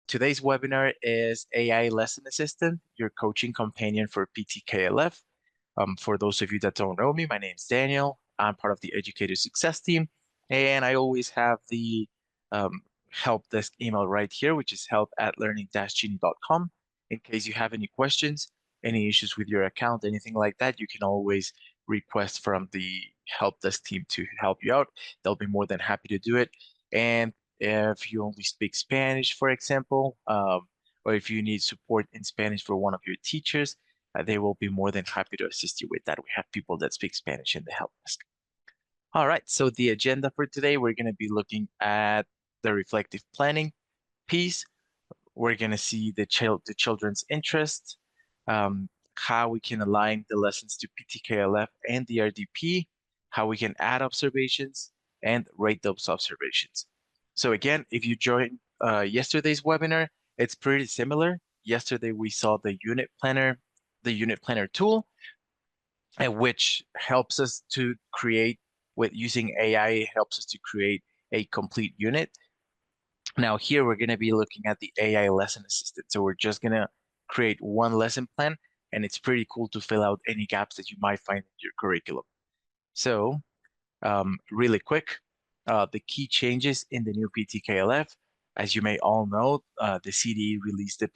Today's webinar is AI Lesson Assistant, your coaching companion for PTKLF. For those of you that don't know me, my name is Daniel. I'm part of the Educator Success team, and I always have the um, help desk email right here, which is help@learning-genie.com. In case you have any questions, any issues with your account, anything like that, you can always request from the help desk team to help you out. They'll be more than happy to do it. And if you only speak Spanish, for example, or if you need support in Spanish for one of your teachers, they will be more than happy to assist you with that. We have people that speak Spanish in the help desk. All right, so the agenda for today, we're going to be looking at the reflective planning piece. We're going to see the children's interest, um, how we can align the lessons to PTKLF and the RDP, how we can add observations and rate those observations. So again, if you joined yesterday's webinar, it's pretty similar. Yesterday, we saw the unit planner tool, which helps us to create, with using AI, helps us to create a complete unit. Now here we're going to be looking at the AI lesson assistant. So we're just going to create one lesson plan, and it's pretty cool to fill out any gaps that you might find in your curriculum. So really quick, the key changes in the new PTKLF. As you may all know, the CDE released the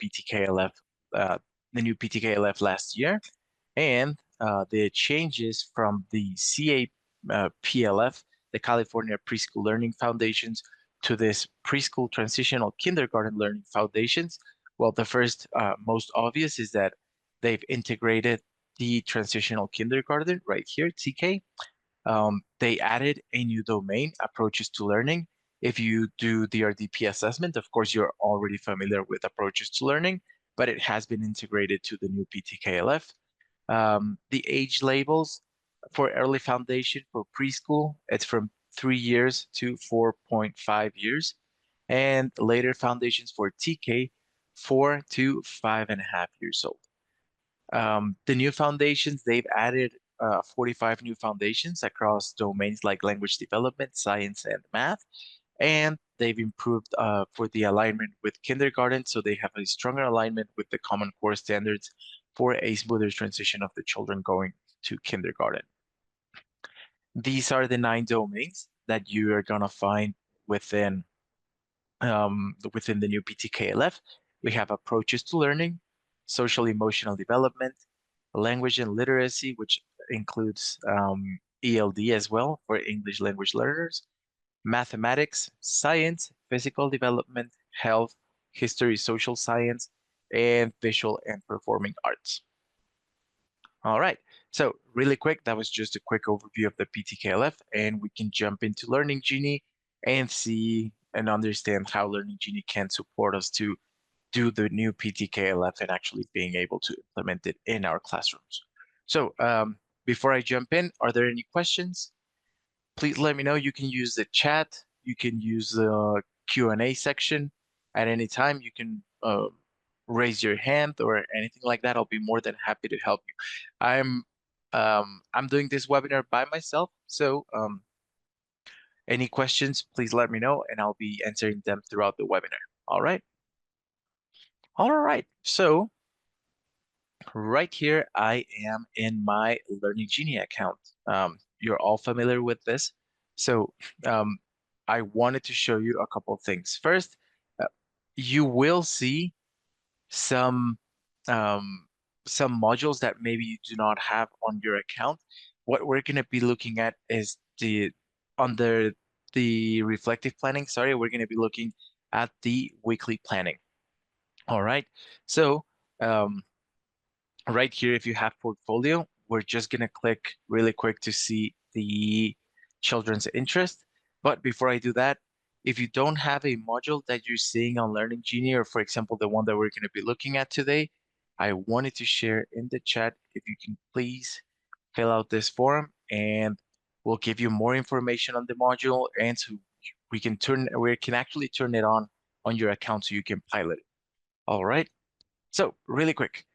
new PTKLF last year, and the changes from the PLF, the California Preschool Learning Foundations, to this Preschool Transitional Kindergarten Learning Foundations. Well, the first most obvious is that they've integrated the transitional kindergarten right here, TK. They added a new domain, approaches to learning. If you do the RDP assessment, of course, you're already familiar with approaches to learning, but it has been integrated to the new PTKLF. The age labels for early foundation for preschool, it's from 3 years to 4.5 years. And later foundations for TK, 4 to 5.5 years old. The new foundations, they've added 45 new foundations across domains like language development, science, and math. And they've improved for the alignment with kindergarten. So they have a stronger alignment with the Common Core standards for a smoother transition of the children going to kindergarten. These are the 9 domains that you are going to find within within the new PTKLF. We have approaches to learning, social emotional development, language and literacy, which includes ELD as well for English language learners, mathematics, science, physical development, health, history, social science, and visual and performing arts. All right, so really quick, that was just a quick overview of the PTKLF, and we can jump into Learning Genie and see and understand how Learning Genie can support us to do the new PTKLF and actually being able to implement it in our classrooms. So before I jump in, are there any questions? Please let me know. You can use the chat. You can use the Q&A section at any time. You can raise your hand or anything like that. I'll be more than happy to help you. I'm doing this webinar by myself, so any questions, please let me know, and I'll be answering them throughout the webinar. All right. All right. So right here, I am in my Learning Genie account. You're all familiar with this. So um, I wanted to show you a couple of things. First, uh, you will see some um, some modules that maybe you do not have on your account. What we're going to be looking at is under the reflective planning. Sorry, we're going to be looking at the weekly planning. All right. So um, right here, if you have portfolio, we're just going to click really quick to see the children's interest. But before I do that, if you don't have a module that you're seeing on Learning Genie, or for example, the one that we're going to be looking at today, I wanted to share in the chat if you can please fill out this form, and we'll give you more information on the module, and so we can actually turn it on your account so you can pilot it. All right. So really quick,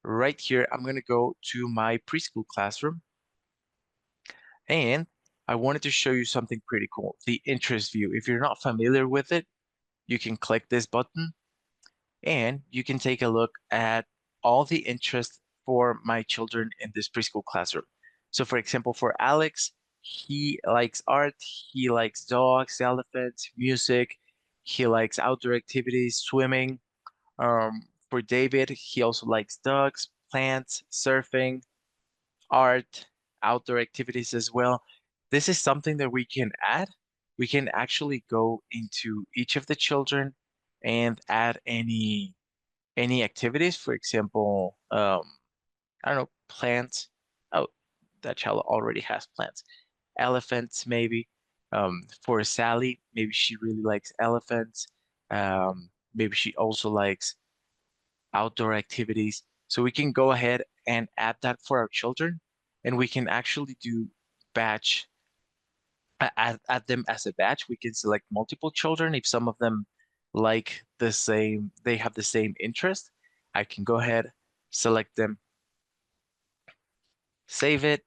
right here, I'm going to go to my preschool classroom, and I wanted to show you something pretty cool, the interest view. If you're not familiar with it, you can click this button, And you can take a look at all the interests for my children in this preschool classroom. So for example, for Alex, he likes art, he likes dogs, elephants, music, he likes outdoor activities, swimming. For David, he also likes dogs, plants, surfing, art, outdoor activities as well. This is something that we can add. We can actually go into each of the children and add any activities. For example, I don't know, plants. Oh, that child already has plants. Elephants, maybe. For Sally, maybe she really likes elephants. Maybe she also likes outdoor activities. So we can go ahead and add that for our children, and we can actually do batch, add them as a batch. We can select multiple children. If some of them like the same, they have the same interest, I can go ahead, select them, save it,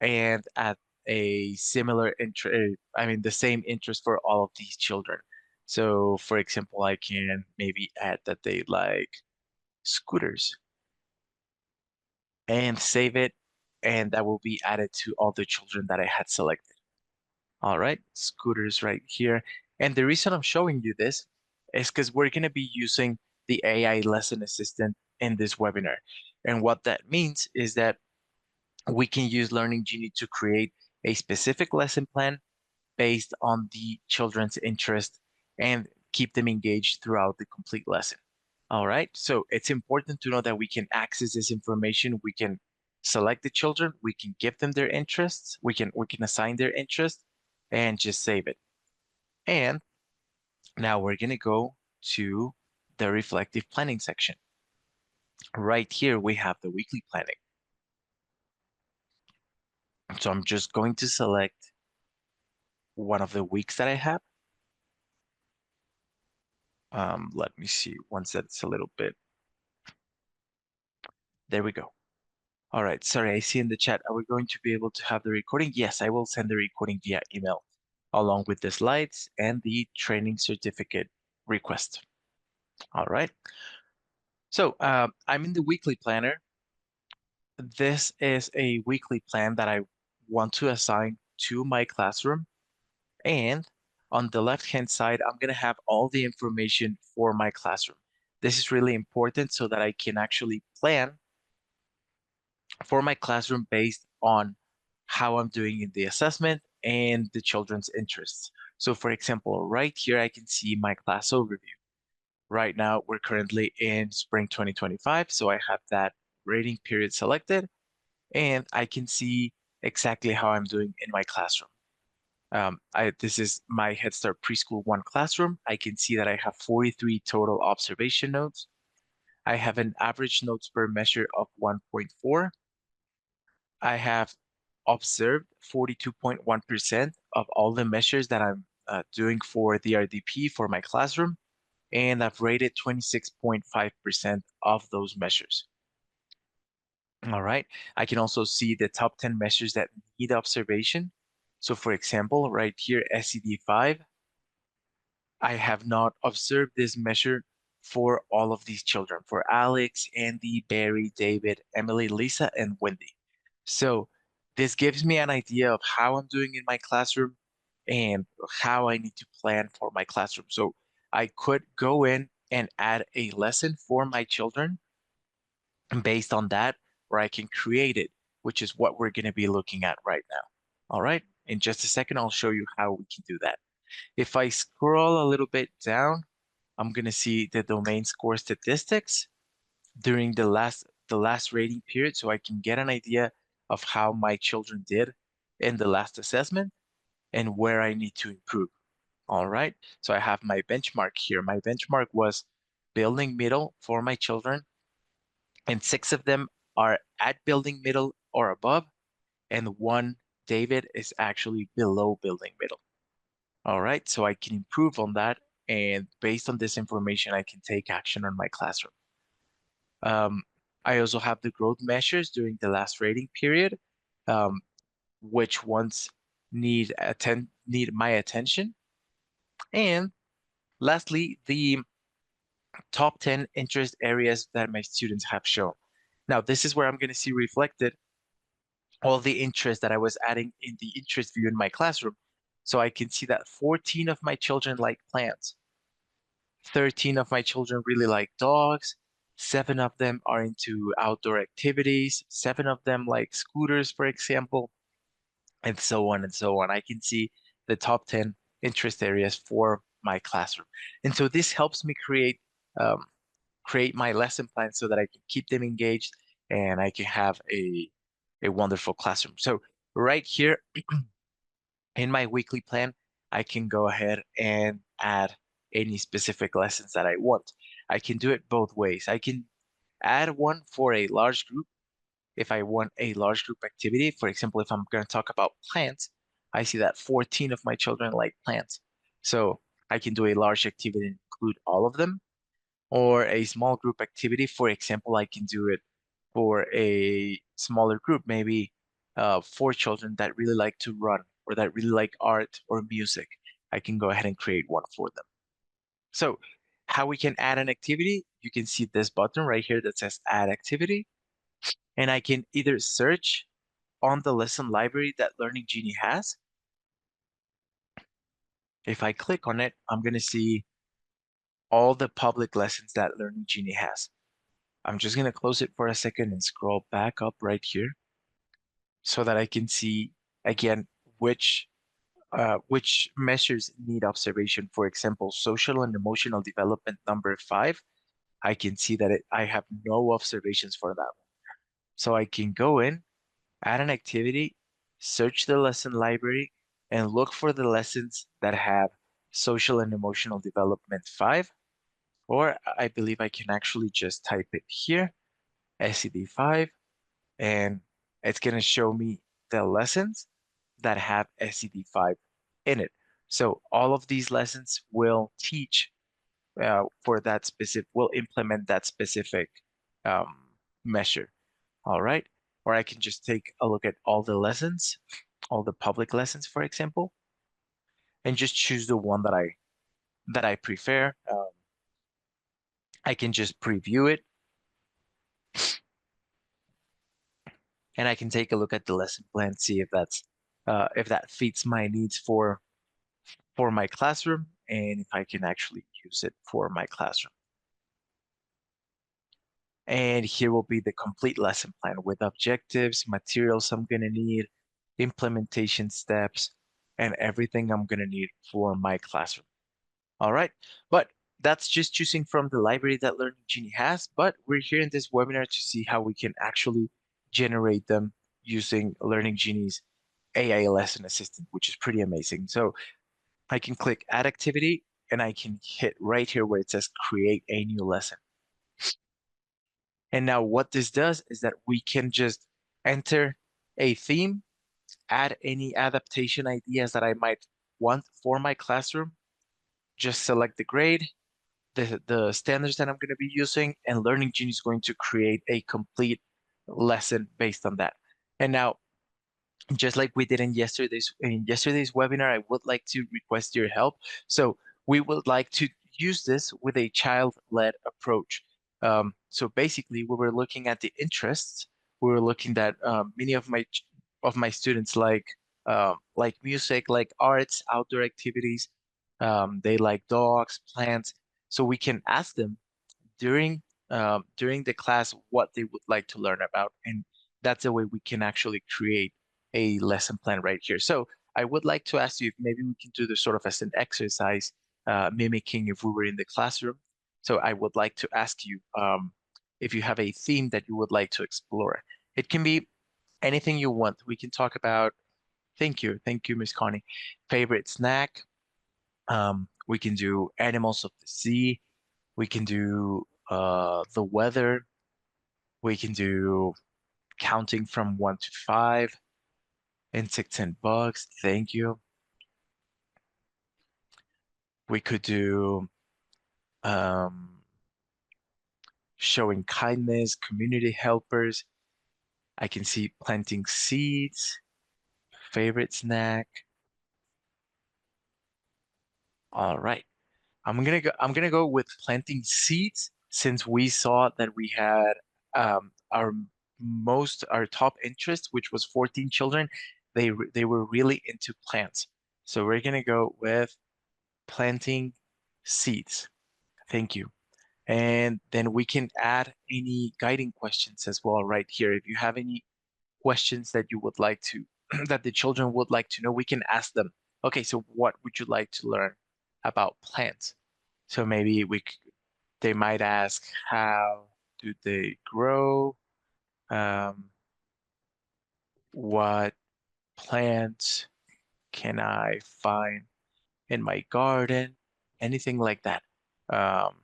and add a similar interest, I mean, the same interest for all of these children. So, for example, I can maybe add that they like scooters and save it, and that will be added to all the children that I had selected. All right, scooters right here. And the reason I'm showing you this is because we're going to be using the AI lesson assistant in this webinar. And what that means is that we can use Learning Genie to create a specific lesson plan based on the children's interest and keep them engaged throughout the complete lesson. All right, so it's important to know that we can access this information. We can select the children, we can give them their interests, we can assign their interest and just save it. And now we're gonna go to the reflective planning section. Right here, we have the weekly planning. So I'm just going to select one of the weeks that I have. Let me see, once that's a little bit, there we go. All right, sorry, I see in the chat, are we going to be able to have the recording? Yes, I will send the recording via email, along with the slides and the training certificate request. All right, so I'm in the weekly planner. This is a weekly plan that I want to assign to my classroom. And on the left-hand side, I'm going to have all the information for my classroom. This is really important so that I can actually plan for my classroom based on how I'm doing in the assessment and the children's interests. So for example, right here, I can see my class overview. Right now, we're currently in spring 2025, so I have that rating period selected, and I can see exactly how I'm doing in my classroom. This is my Head Start Preschool 1 classroom. I can see that I have 43 total observation notes. I have an average notes per measure of 1.4. I have observed 42.1% of all the measures that I'm doing for the RDP for my classroom, and I've rated 26.5% of those measures. All right. I can also see the top 10 measures that need observation. So for example, right here, SED5, I have not observed this measure for all of these children, for Alex, Andy, Barry, David, Emily, Lisa, and Wendy. So this gives me an idea of how I'm doing in my classroom and how I need to plan for my classroom. So I could go in and add a lesson for my children, and based on that, or I can create it, which is what we're going to be looking at right now. All right. In just a second, I'll show you how we can do that. If I scroll a little bit down, I'm going to see the domain score statistics during the last rating period, so I can get an idea of how my children did in the last assessment and where I need to improve. All right. So I have my benchmark here. My benchmark was building middle for my children, and 6 of them are at building middle or above, and one, David, is actually below building middle. All right, so I can improve on that, and based on this information, I can take action on my classroom. Um, I also have the growth measures during the last rating period, um, which ones need my attention. And lastly, the top 10 interest areas that my students have shown. Now, this is where I'm going to see reflected all the interest that I was adding in the interest view in my classroom. So I can see that 14 of my children like plants, 13 of my children really like dogs, 7 of them are into outdoor activities, 7 of them like scooters, for example, and so on and so on. I can see the top 10 interest areas for my classroom. And so this helps me um, create my lesson plan so that I can keep them engaged and I can have a wonderful classroom. So right here in my weekly plan, I can go ahead and add any specific lessons that I want. I can do it both ways. I can add one for a large group if I want a large group activity. For example, if I'm going to talk about plants, I see that 14 of my children like plants. So I can do a large activity and include all of them, or a small group activity. For example, I can do it for a smaller group, maybe 4 children that really like to run or that really like art or music. I can go ahead and create one for them. So how we can add an activity, you can see this button right here that says add activity. And I can either search on the lesson library that Learning Genie has. If I click on it, I'm going to see all the public lessons that Learning Genie has. I'm just going to close it for a second and scroll back up right here so that I can see again which which measures need observation. For example, social and emotional development number 5. I can see that I have no observations for that one. So I can go in, add an activity, search the lesson library, and look for the lessons that have social and emotional development 5. Or I believe I can actually just type it here, SED 5, and it's going to show me the lessons that have SED5 in it. So all of these lessons will teach for that specific, will implement that specific um, measure. All right. Or I can just take a look at all the lessons, all the public lessons, for example, and just choose the one that I prefer. I can just preview it and I can take a look at the lesson plan, see if that fits my needs for my classroom and if I can actually use it for my classroom. And here will be the complete lesson plan with objectives, materials I'm going to need, implementation steps, and everything I'm going to need for my classroom. All right. But that's just choosing from the library that Learning Genie has. But we're here in this webinar to see how we can actually generate them using Learning Genie's AI lesson assistant, which is pretty amazing. So I can click add activity and I can hit right here where it says create a new lesson. And now what this does is that we can just enter a theme, add any adaptation ideas that I might want for my classroom, just select the grade, the standards that I'm going to be using, and Learning Genie is going to create a complete lesson based on that. And now just like we did in yesterday's webinar, I would like to request your help. So we would like to use this with a child-led approach. So basically, we were looking at the interests. We were looking at many of my students like music, like arts, outdoor activities. They like dogs, plants. So we can ask them during the class what they would like to learn about, and that's the way we can actually create a lesson plan right here. So I would like to ask you if maybe we can do this sort of as an exercise, mimicking if we were in the classroom. So I would like to ask you if you have a theme that you would like to explore. It can be anything you want. We can talk about, thank you, Miss Connie. Favorite snack. We can do animals of the sea. We can do the weather. We can do counting from 1 to 5, insects and bugs. Thank you. We could do um, showing kindness, community helpers. I can see planting seeds, favorite snack. All right. I'm gonna go with planting seeds since we saw that we had our top interest, which was 14 children. They were really into plants. So we're gonna go with planting seeds. Thank you. And then we can add any guiding questions as well right here. If you have any questions that you would like to, that the children would like to know, we can ask them. Okay, so what would you like to learn about plants? So maybe they might ask, how do they grow? Um, what plants can I find in my garden? Anything like that. Um,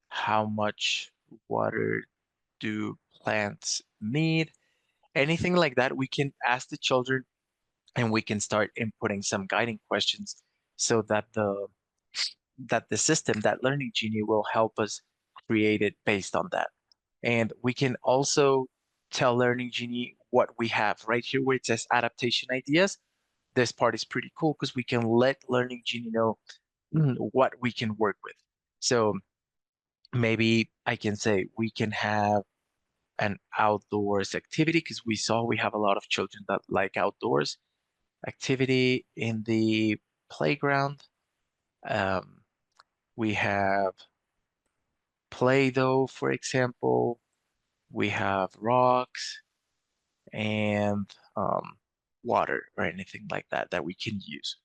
how much water do plants need? Anything like that, we can ask the children and we can start inputting some guiding questions so that the system, that Learning Genie, will help us create it based on that. And we can also tell Learning Genie what we have right here where it says adaptation ideas. This part is pretty cool because we can let Learning Genie know what we can work with. So maybe I can say we can have an outdoors activity because we saw we have a lot of children that like outdoors activity in the playground. Um, we have Play-Doh, for example. We have rocks and water or anything like that that we can use.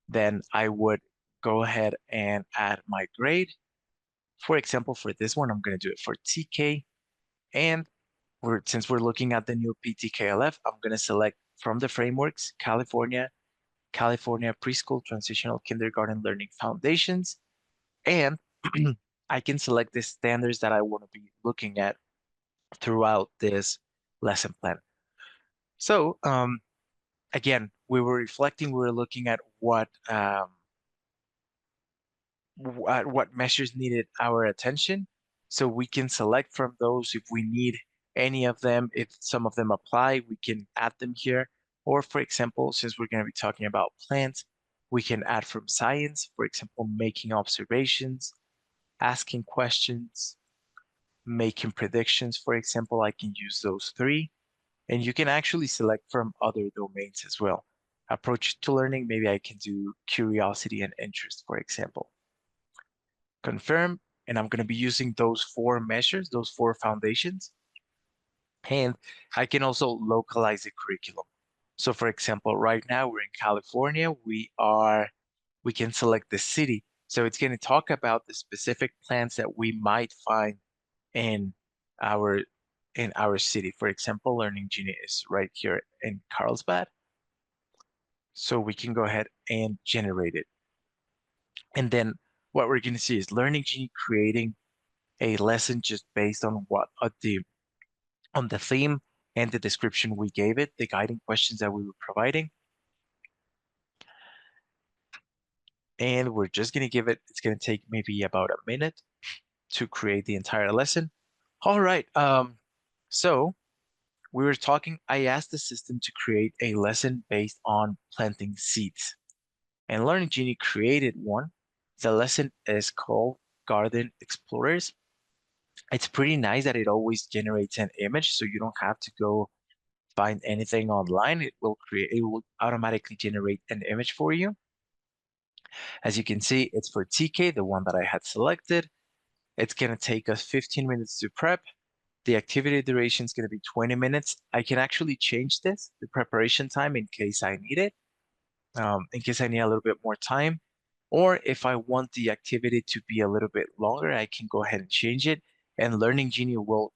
Then I would go ahead and add my grade. For example, for this one, I'm going to do it for TK. And since we're looking at the new PTKLF, I'm going to select from the frameworks, California Preschool Transitional Kindergarten Learning Foundations, and I can select the standards that I want to be looking at throughout this lesson plan. So again, we were reflecting, we were looking at what measures needed our attention. So we can select from those if we need any of them. If some of them apply, we can add them here. Or for example, since we're going to be talking about plants, we can add from science, for example, making observations, asking questions, making predictions. For example, I can use those three. And you can actually select from other domains as well. Approach to learning, maybe I can do curiosity and interest, for example. Confirm, and I'm going to be using those four measures, those four foundations. And I can also localize the curriculum. So for example, right now we're in California, we can select the city. So it's going to talk about the specific plants that we might find in our in our city. For example, Learning Genie is right here in Carlsbad. So we can go ahead and generate it. And then what we're going to see is Learning Genie creating a lesson just based on what on the theme and the description we gave it, the guiding questions that we were providing. And we're just going to give it, it's going to take maybe about a minute to create the entire lesson. All right. So we were talking, I asked the system to create a lesson based on planting seeds. And Learning Genie created one. The lesson is called Garden Explorers. It's pretty nice that it always generates an image, so you don't have to go find anything online. It will automatically generate an image for you. As you can see, it's for TK, the one that I had selected. It's gonna take us 15 minutes to prep. The activity duration is gonna be 20 minutes. I can actually change this, the preparation time, in case I need it, in case I need a little bit more time. Or if I want the activity to be a little bit longer, I can go ahead and change it. And Learning Genie will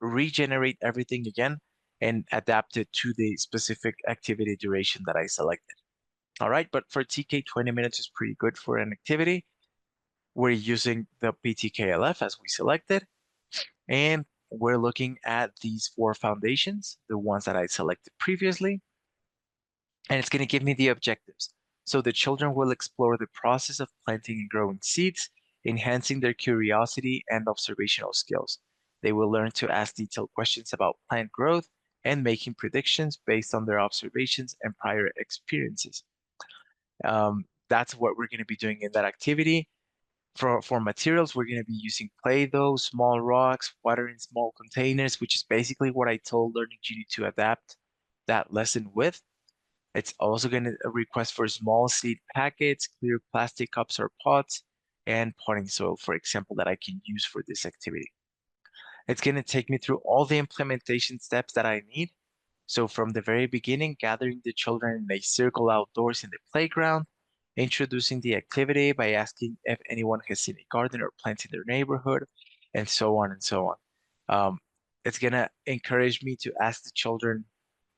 regenerate everything again and adapt it to the specific activity duration that I selected. All right, but for TK, 20 minutes is pretty good for an activity. We're using the PTKLF as we selected, and we're looking at these four foundations, the ones that I selected previously, and it's going to give me the objectives. So the children will explore the process of planting and growing seeds, enhancing their curiosity and observational skills. They will learn to ask detailed questions about plant growth and making predictions based on their observations and prior experiences. that's what we're going to be doing in that activity. For materials, we're going to be using Play-Doh, small rocks, water in small containers, which is basically what I told Learning Genie to adapt that lesson with. It's also going to request for small seed packets, clear plastic cups or pots, and potting soil, for example, that I can use for this activity. It's going to take me through all the implementation steps that I need. So from the very beginning, gathering the children in a circle outdoors in the playground, introducing the activity by asking if anyone has seen a garden or plant in their neighborhood, and so on and so on. Um, it's going to encourage me to ask the children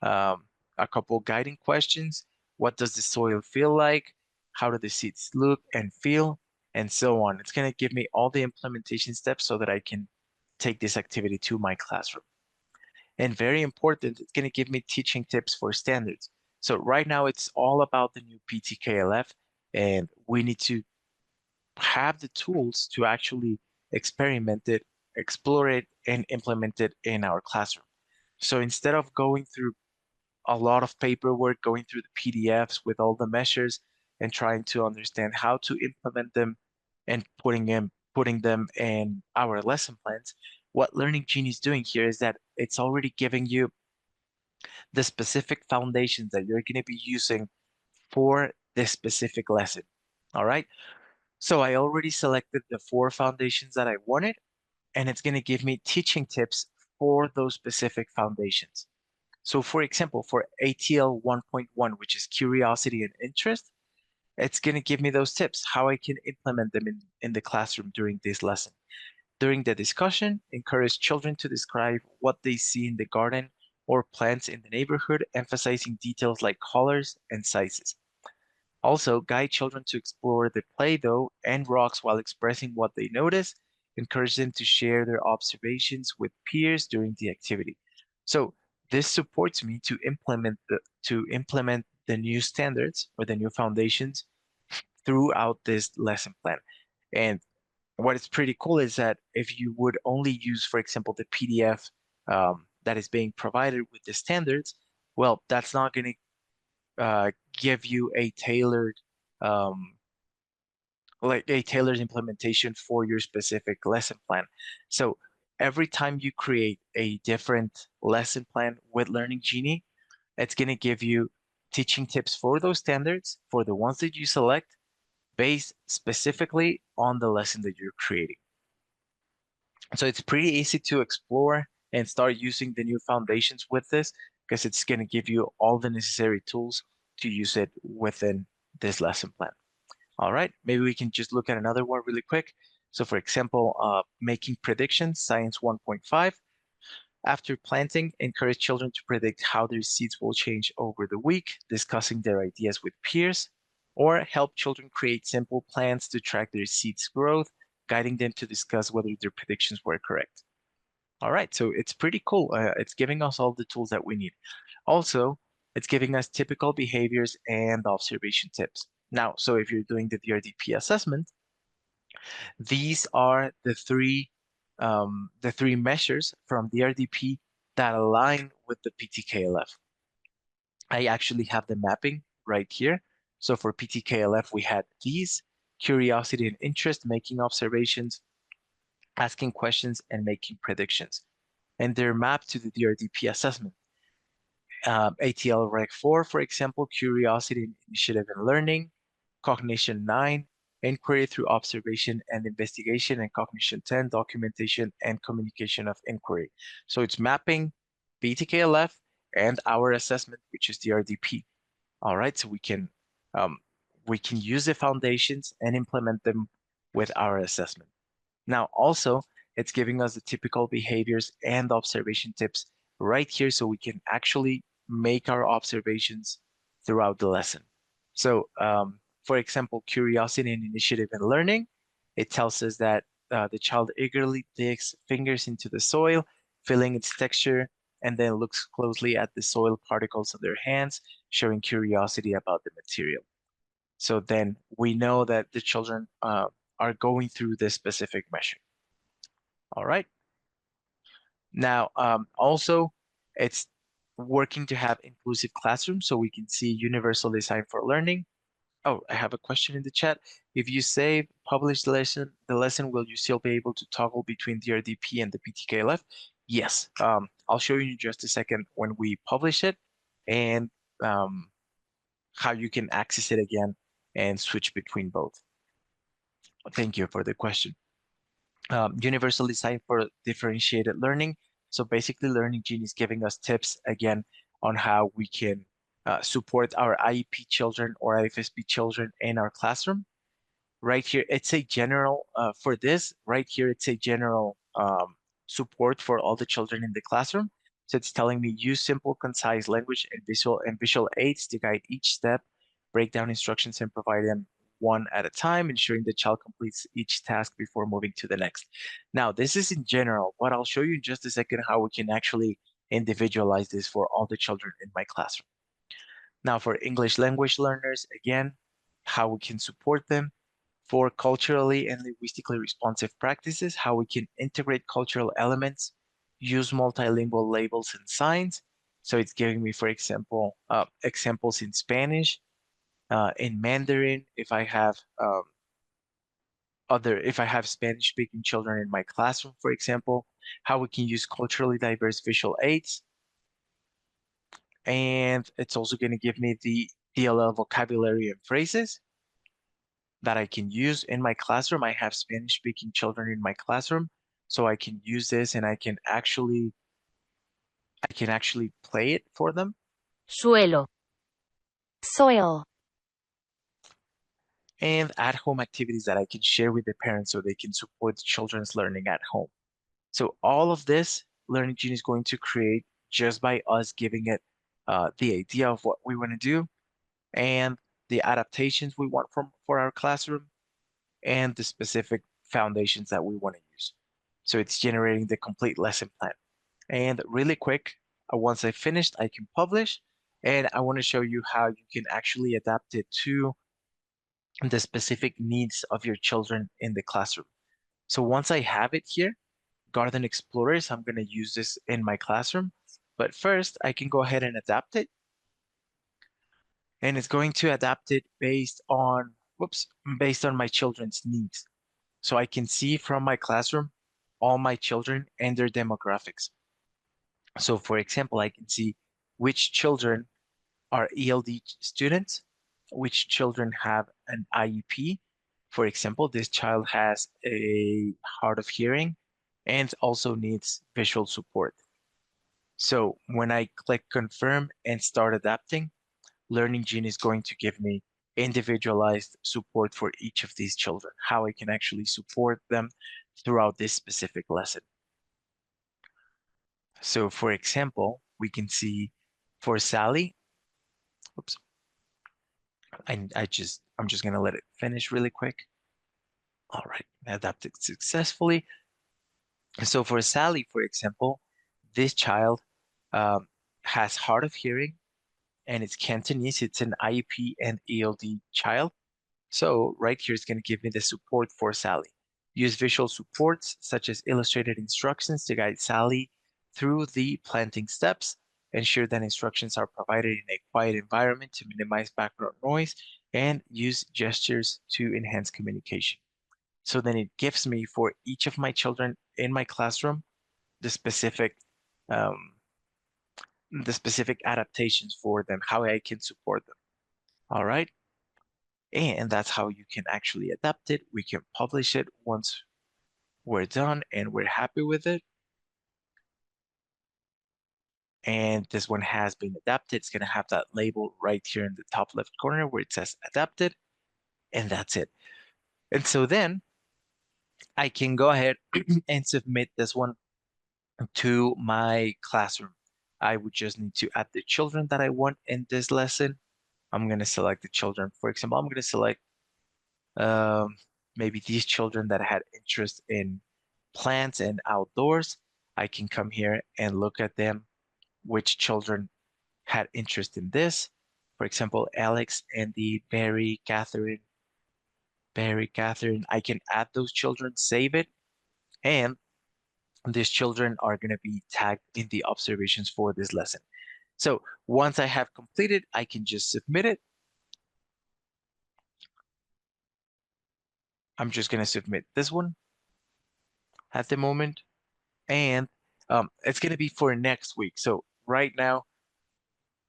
um, a couple guiding questions. What does the soil feel like? How do the seeds look and feel? And so on. It's going to give me all the implementation steps so that I can take this activity to my classroom. And very important, it's going to give me teaching tips for standards. So right now it's all about the new PTKLF, and we need to have the tools to actually experiment it, explore it, and implement it in our classroom. So instead of going through a lot of paperwork, going through the PDFs with all the measures and trying to understand how to implement them and putting them in our lesson plans, what Learning Genie is doing here is that it's already giving you the specific foundations that you're going to be using for this specific lesson. All right. So I already selected the 4 foundations that I wanted, and it's going to give me teaching tips for those specific foundations. So for example, for ATL 1.1, which is curiosity and interest, it's going to give me those tips, how I can implement them in the classroom during this lesson. During the discussion, encourage children to describe what they see in the garden or plants in the neighborhood, emphasizing details like colors and sizes. Also, guide children to explore the Play-Doh and rocks while expressing what they notice. Encourage them to share their observations with peers during the activity. So this supports me to implement the new standards or the new foundations throughout this lesson plan. And what is pretty cool is that if you would only use, for example, the PDF that is being provided with the standards, well, that's not going to give you a tailored um, like a tailored implementation for your specific lesson plan. So every time you create a different lesson plan with Learning Genie, it's going to give you teaching tips for those standards for the ones that you select based specifically on the lesson that you're creating. So it's pretty easy to explore and start using the new foundations with this because it's going to give you all the necessary tools to use it within this lesson plan. All right, maybe we can just look at another one really quick. So for example, making predictions, science 1.5. After planting, encourage children to predict how their seeds will change over the week, discussing their ideas with peers, or help children create simple plans to track their seeds' growth, guiding them to discuss whether their predictions were correct. All right, so it's pretty cool. It's giving us all the tools that we need. Also, it's giving us typical behaviors and observation tips. Now, so if you're doing the DRDP assessment, these are the three measures from DRDP that align with the PTKLF. I actually have the mapping right here. So for PTKLF, we had these: curiosity and interest, making observations, asking questions, and making predictions. And they're mapped to the DRDP assessment. ATL Reg 4, for example, curiosity, initiative, and learning. Cognition 9, inquiry through observation and investigation. And cognition 10, documentation and communication of inquiry. So it's mapping PTKLF and our assessment, which is the RDP. All right, so um, we can use the foundations and implement them with our assessment. Now, also, it's giving us the typical behaviors and observation tips right here so we can actually make our observations throughout the lesson. So, for example, curiosity and initiative and learning, it tells us that the child eagerly digs fingers into the soil, feeling its texture, and then looks closely at the soil particles on their hands, showing curiosity about the material. So then we know that the children are going through this specific measure. All right. Now, also, it's working to have inclusive classrooms so we can see universal design for learning, Oh, I have a question in the chat. If you save published lesson, the lesson, will you still be able to toggle between DRDP and the PTKLF? Yes. I'll show you in just a second when we publish it and um, how you can access it again and switch between both. Thank you for the question. Universal design for differentiated learning. So basically, Learning Genie is giving us tips again on how we can support our IEP children or IFSP children in our classroom. Right here, it's a general for this. Right here, it's a general support for all the children in the classroom. So it's telling me use simple, concise language and visual aids to guide each step, break down instructions and provide them one at a time, ensuring the child completes each task before moving to the next. Now, this is in general, but I'll show you in just a second how we can actually individualize this for all the children in my classroom. Now, for English language learners, again, how we can support them. For culturally and linguistically responsive practices, how we can integrate cultural elements, use multilingual labels and signs. So it's giving me, for example, examples in Spanish, in Mandarin, if I have Spanish speaking children in my classroom, for example, how we can use culturally diverse visual aids. And it's also going to give me the DLL vocabulary and phrases that I can use in my classroom. I have Spanish speaking children in my classroom, so I can use this and I can actually play it for them. Suelo. Soil. And at-home activities that I can share with the parents so they can support the children's learning at home. So all of this Learning Genie is going to create just by us giving it the idea of what we want to do and the adaptations we want for our classroom and the specific foundations that we want to use. So it's generating the complete lesson plan. And really quick, once I finished, I can publish. And I want to show you how you can actually adapt it to the specific needs of your children in the classroom. So once I have it here, Garden Explorers, I'm going to use this in my classroom. But first, I can go ahead and adapt it. And it's going to adapt it based on my children's needs. So I can see from my classroom all my children and their demographics. So for example, I can see which children are ELD students, which children have an IEP. For example, this child has a hard of hearing and also needs visual support. So when I click confirm and start adapting, Learning Genie is going to give me individualized support for each of these children, how I can actually support them throughout this specific lesson. So for example, we can see for Sally, oops, I'm just gonna let it finish really quick. All right, adapted successfully. So for Sally, for example, this child um, has hard of hearing and it's Cantonese. It's an IEP and ELD child. So right here is going to give me the support for Sally. Use visual supports such as illustrated instructions to guide Sally through the planting steps. Ensure that instructions are provided in a quiet environment to minimize background noise and use gestures to enhance communication. So then it gives me for each of my children in my classroom the um, specific adaptations for them, how I can support them. All right. And that's how you can actually adapt it. We can publish it once we're done and we're happy with it. And this one has been adapted. It's going to have that label right here in the top left corner where it says adapted. And that's it. And so then I can go ahead and submit this one to my classroom. I would just need to add the children that I want in this lesson. I'm going to select the children. For example, I'm going to select um, maybe these children that had interest in plants and outdoors. I can come here and look at them, which children had interest in this. For example, Alex, Andy, Barry, Catherine. I can add those children, save it, and these children are going to be tagged in the observations for this lesson. So once I have completed, I can just submit it. I'm just going to submit this one at the moment, and it's going to be for next week. So right now,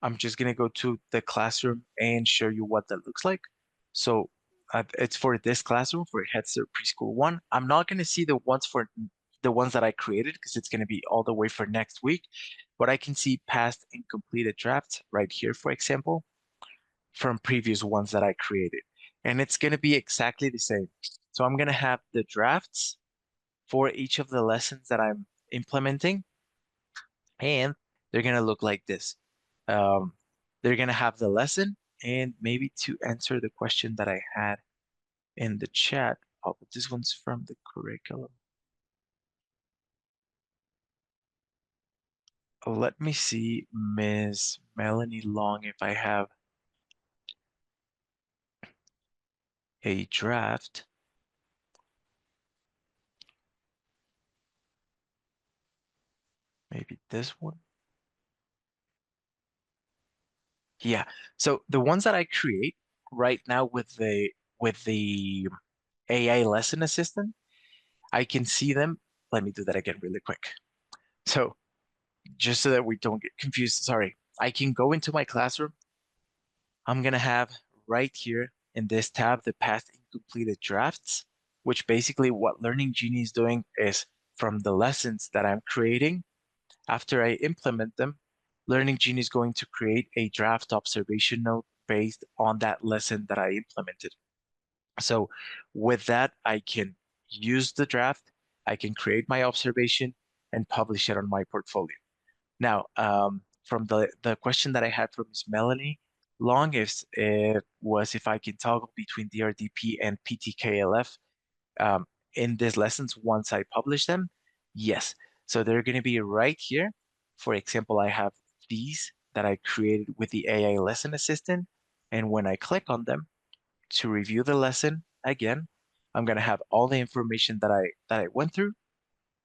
I'm just going to go to the classroom and show you what that looks like. So it's for this classroom for Head Start Preschool 1. I'm not going to see the ones that I created because it's going to be all the way for next week, but I can see past and completed drafts right here, for example, from previous ones that I created. And it's going to be exactly the same. So I'm going to have the drafts for each of the lessons that I'm implementing, and they're going to look like this. Um, they're going to have the lesson, and maybe to answer the question that I had in the chat. Oh, but this one's from the curriculum. Let me see, Miss Melanie Long, if I have a draft. Maybe this one. Yeah. So the ones that I create right now with the AI lesson assistant, I can see them. Let me do that again really quick. So just so that we don't get confused, sorry. I can go into my classroom. I'm gonna have right here in this tab the past incompleted drafts, which basically what Learning Genie is doing is from the lessons that I'm creating, after I implement them, Learning Genie is going to create a draft observation note based on that lesson that I implemented. So with that, I can use the draft, I can create my observation and publish it on my portfolio. Now, from the question that I had from Ms. Melanie Long is it was if I can toggle between DRDP and PTKLF um, in these lessons once I publish them. Yes, so they're going to be right here. For example, I have these that I created with the AI lesson assistant, and when I click on them to review the lesson again, I'm going to have all the information that I went through,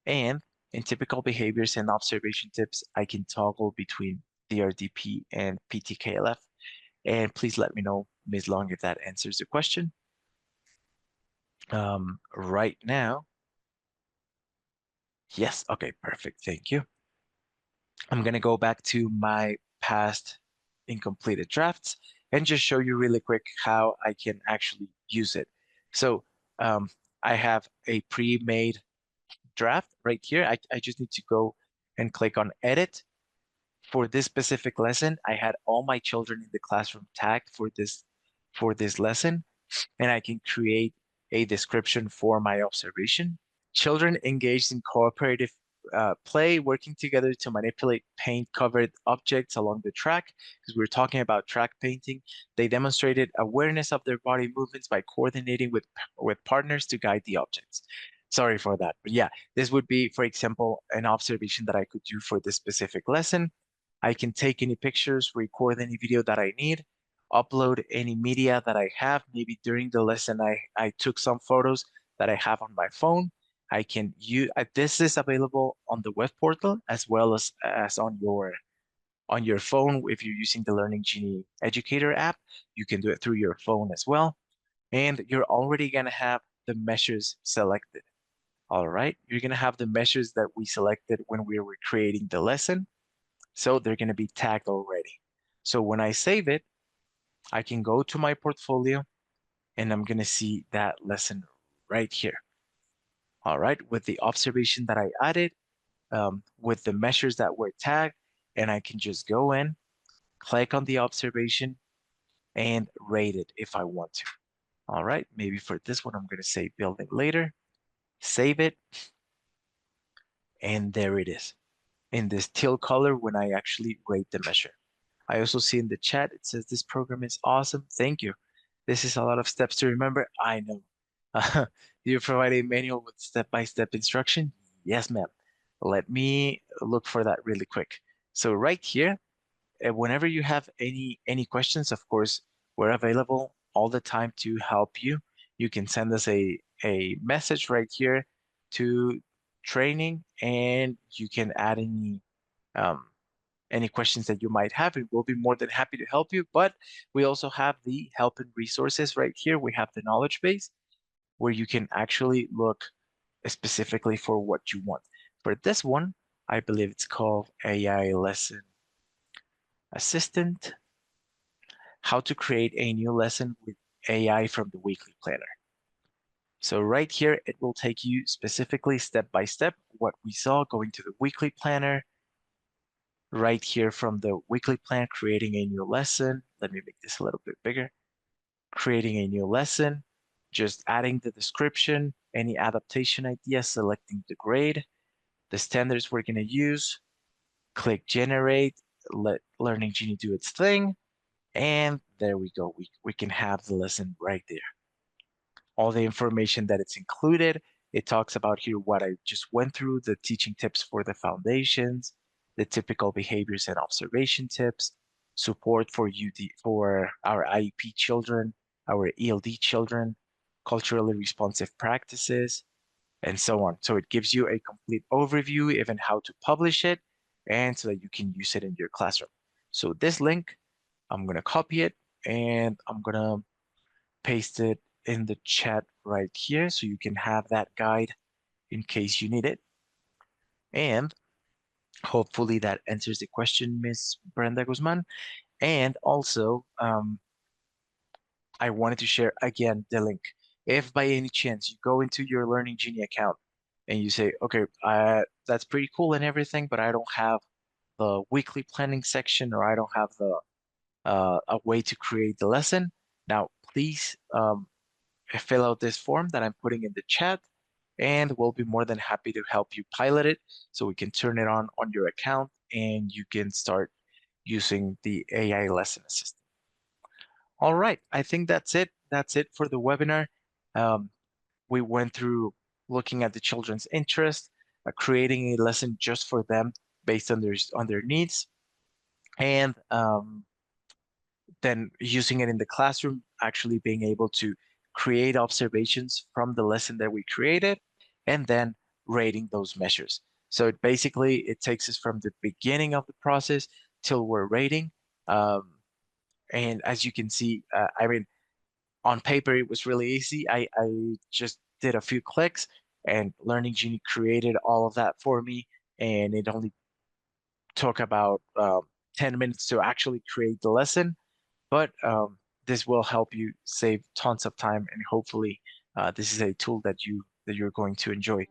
and in typical behaviors and observation tips, I can toggle between DRDP and PTKLF. And please let me know, Ms. Long, if that answers the question. Right now, yes, okay, perfect, thank you. I'm gonna go back to my past incompleted drafts and just show you really quick how I can actually use it. So um, I have a pre-made draft right here. I just need to go and click on edit. For this specific lesson, I had all my children in the classroom tagged for this lesson, and I can create a description for my observation. Children engaged in cooperative play, working together to manipulate paint-covered objects along the track, because we were talking about track painting. They demonstrated awareness of their body movements by coordinating with partners to guide the objects. Sorry for that, but yeah, this would be, for example, an observation that I could do for this specific lesson. I can take any pictures, record any video that I need, upload any media that I have. Maybe during the lesson, I took some photos that I have on my phone. I can use this is available on the web portal as well as on your phone. If you're using the Learning Genie Educator app, you can do it through your phone as well. And you're already gonna have the measures selected. All right, you're gonna have the measures that we selected when we were creating the lesson. So they're gonna be tagged already. So when I save it, I can go to my portfolio and I'm gonna see that lesson right here. All right, with the observation that I added, with the measures that were tagged, and I can just go in, click on the observation, and rate it if I want to. All right, maybe for this one, I'm gonna say building later, save it, and there it is in this teal color when I actually rate the measure. I also see in the chat, it says this program is awesome. Thank you. This is a lot of steps to remember. I know. Do you provide a manual with step-by-step instruction? Yes, ma'am. Let me look for that really quick. So right here, whenever you have any questions, of course, we're available all the time to help you. You can send us a message right here to training, and you can add um, any questions that you might have, and we'll be more than happy to help you. But we also have the help and resources right here. We have the knowledge base. where you can actually look specifically for what you want. For this one, I believe it's called AI Lesson Assistant, how to create a new lesson with AI from the weekly planner. So right here, it will take you specifically step by step what we saw going to the weekly planner. Right here from the weekly plan, creating a new lesson. Let me make this a little bit bigger. Creating a new lesson, just adding the description, any adaptation ideas, selecting the grade, the standards we're going to use, click generate, let Learning Genie do its thing, and there we go. We can have the lesson right there. All the information that it's included. It talks about here what I just went through, the teaching tips for the foundations, the typical behaviors and observation tips, support for for our IEP children, our ELD children, culturally responsive practices, and so on. So it gives you a complete overview, even how to publish it, and so that you can use it in your classroom. So this link, I'm gonna copy it and I'm gonna paste it in the chat right here so you can have that guide in case you need it. And hopefully that answers the question, Miss Brenda Guzman. And also, I wanted to share again the link. If by any chance you go into your Learning Genie account and you say, okay, that's pretty cool and everything, but I don't have the weekly planning section or I don't have the a way to create the lesson. Now, please fill out this form that I'm putting in the chat, and we'll be more than happy to help you pilot it so we can turn it on your account and you can start using the AI lesson assistant. All right, I think that's it. That's it for the webinar. Um, we went through looking at the children's interest, creating a lesson just for them based on their needs, and then using it in the classroom, actually being able to create observations from the lesson that we created, and then rating those measures. So it takes us from the beginning of the process till we're rating. Um, and as you can see, I mean, on paper, it was really easy. I just did a few clicks and Learning Genie created all of that for me. And it only took about 10 minutes to actually create the lesson. But this will help you save tons of time, and hopefully, this is a tool that you're going to enjoy.